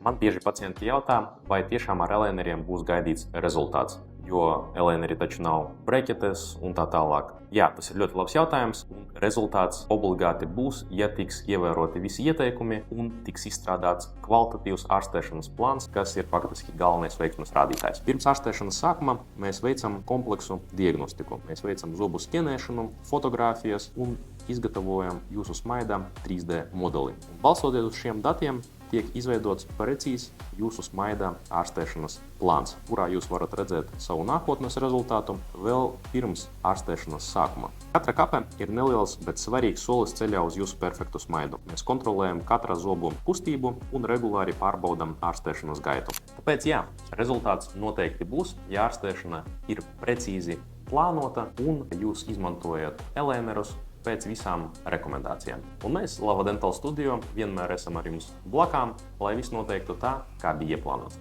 Man bieži pacienti jautā, vai tiešām ar elēneriem būs gaidīts rezultāts, jo elēneri taču nav breķetes un tā tālāk. Jā, tas ir ļoti labs jautājums, un rezultāts obligāti būs, ja tiks ievēroti visi ieteikumi un tiks izstrādāts kvalitatīvs ārstēšanas plāns, kas ir faktiski galvenais veiksmes rādītājs. Pirms ārstēšanas sākuma mēs veicam kompleksu diagnostiku. Mēs veicam zubu skenēšanu, fotogrāfijas un izgatavojam jūsu smaida 3D modeli. Balstoties uz šiem datiem, tiek izveidots precīzs jūsu smaida ārstēšanas plāns, kurā jūs varat redzēt savu nākotnes rezultātu vēl pirms ārstēšanas sākuma. Katra kape ir neliels, bet svarīgs solis ceļā uz jūsu perfektu smaidu. Mēs kontrolējam katra zobu kustību un regulāri pārbaudam ārstēšanas gaitu. Tāpēc jā, rezultāts noteikti būs, ja ārstēšana ir precīzi plānota un jūs izmantojat elēnerus pēc visām rekomendācijām. Un mēs, Lava Dental Studio, vienmēr esam ar jums blakām, lai viss noteiktu tā, kā bija ieplānots.